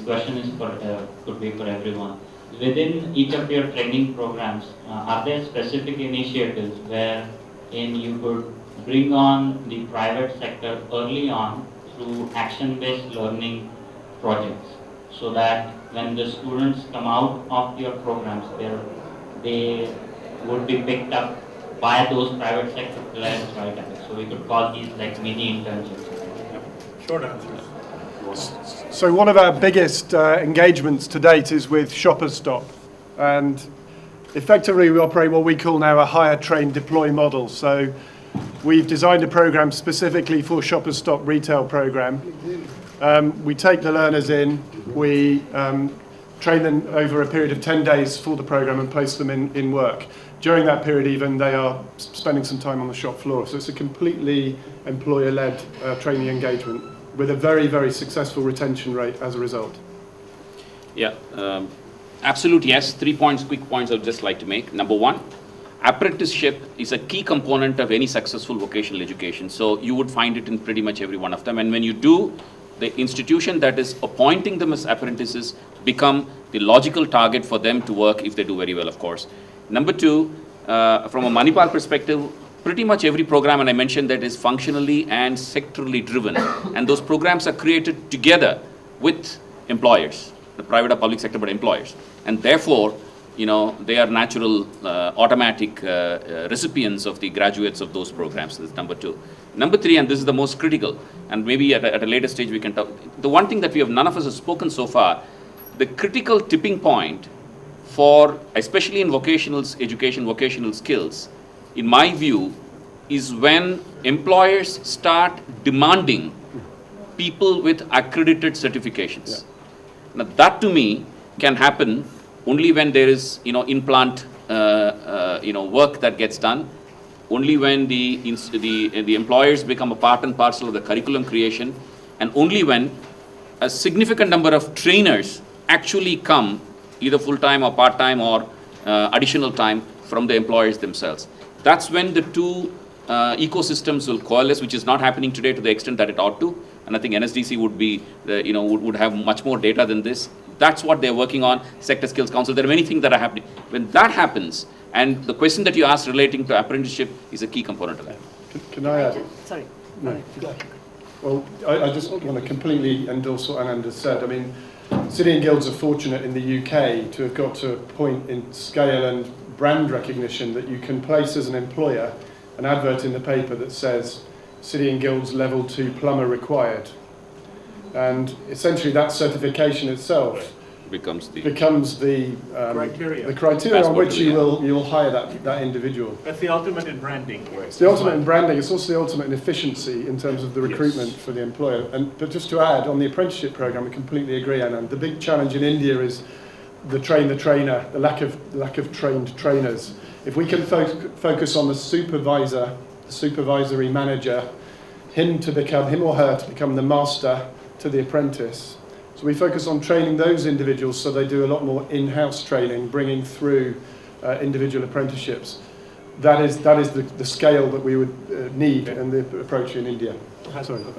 question is for could be for everyone. Within each of your training programs, are there specific initiatives wherein you could bring on the private sector early on through action-based learning projects, so that when the students come out of your programs, they would be picked up by those private sector players right away? So we could call these like mini internships. Short answer. So one of our biggest engagements to date is with Shoppers Stop, and effectively we operate what we call now a hire, train, deploy model. So we've designed a program specifically for Shoppers Stop retail program. We take the learners in, we train them over a period of 10 days for the program and place them in work. During that period even, they are spending some time on the shop floor. So it's a completely employer-led training engagement with a very, very successful retention rate as a result. Yeah, absolutely yes. 3 points, quick points I would just like to make. Number one, apprenticeship is a key component of any successful vocational education. So you would find it in pretty much every one of them. And when you do, the institution that is appointing them as apprentices become the logical target for them to work if they do very well, of course. Number two, from a Manipal perspective, pretty much every program, and I mentioned that, is functionally and sectorally driven. And those programs are created together with employers, the private or public sector, but employers. And therefore, you know, they are natural, automatic recipients of the graduates of those programs. That's number two. Number three, and this is the most critical, and maybe at a later stage we can talk. The one thing that none of us have spoken so far, the critical tipping point for, especially in vocational education, vocational skills, in my view, is when employers start demanding people with accredited certifications. Yeah. Now that to me can happen only when there is, you know, in-plant, work that gets done, only when the employers become a part and parcel of the curriculum creation, and only when a significant number of trainers actually come, either full-time or part-time or additional time from the employers themselves. That's when the two ecosystems will coalesce, which is not happening today to the extent that it ought to. And I think NSDC would be, would have much more data than this. That's what they're working on. Sector Skills Council. There are many things that are happening. When that happens, and the question that you asked relating to apprenticeship is a key component of that. Can I add? Sorry. No. Well, I just want to completely endorse what Anand has said. I mean, City and Guilds are fortunate in the UK to have got to a point in scale and brand recognition that you can place as an employer an advert in the paper that says City and Guilds Level 2 plumber required. And essentially that certification itself becomes the criteria on which you'll hire that individual. That's the ultimate in branding. It's the ultimate in branding. It's also the ultimate in efficiency in terms of the recruitment for the employer. But just to add, on the apprenticeship program, I completely agree, Anand. The big challenge in India is the trainer, the lack of trained trainers. If we can focus on the supervisor, the supervisory manager, him or her to become the master to the apprentice. So we focus on training those individuals so they do a lot more in-house training, bringing through individual apprenticeships. That is the scale that we would need and the approach in India. Sorry. Go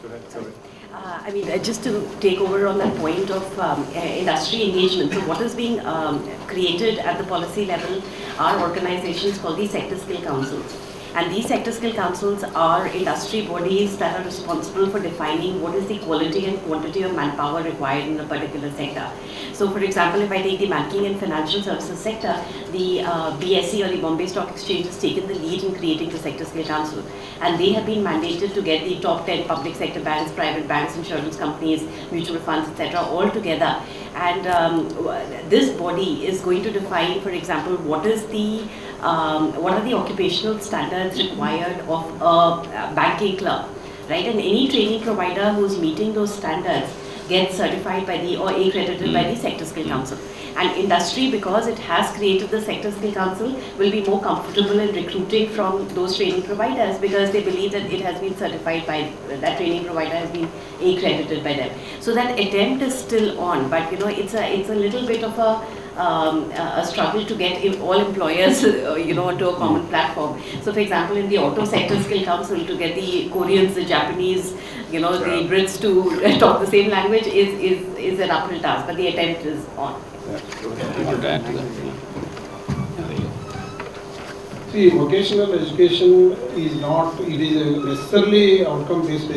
ahead. Sorry. I mean, just to take over on that point of industry engagement, so what is being created at the policy level are organizations called the Sector Skill Councils. And these Sector Skill Councils are industry bodies that are responsible for defining what is the quality and quantity of manpower required in a particular sector. So for example, if I take the banking and financial services sector, the BSE or the Bombay Stock Exchange has taken the lead in creating the Sector Skill Council. And they have been mandated to get the top 10 public sector banks, private banks, insurance companies, mutual funds, etc. all together. And this body is going to define, for example, what are the occupational standards required of a banking clerk, right? And any training provider who's meeting those standards gets certified by or accredited by the Sector Skill Council. And industry, because it has created the Sector Skill Council, will be more comfortable in recruiting from those training providers because they believe that it has been certified by, that training provider has been accredited by them. So that attempt is still on, but it's a little bit of a struggle to get all employers to a common platform. So for example, in the Auto Sector Skill Council, to get the Koreans, the Japanese, you know, the Brits to talk the same language is an uphill task, but the attempt is on. You want to add to that? See, vocational education is not, it is a necessarily outcome-based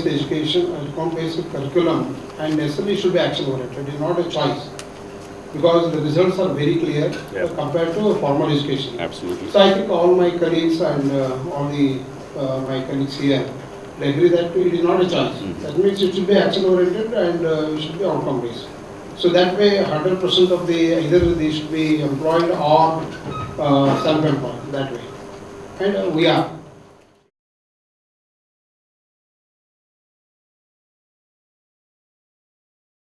education, outcome-based curriculum, and necessarily should be action-oriented. It is not a choice, because the results are very clear compared to formal education. Absolutely. So I think all my colleagues and all the my colleagues here they agree that it is not a choice. That means it should be action-oriented and it should be outcome-based. So that way, 100% of the either they should be employed or self-employed. That way, and we are.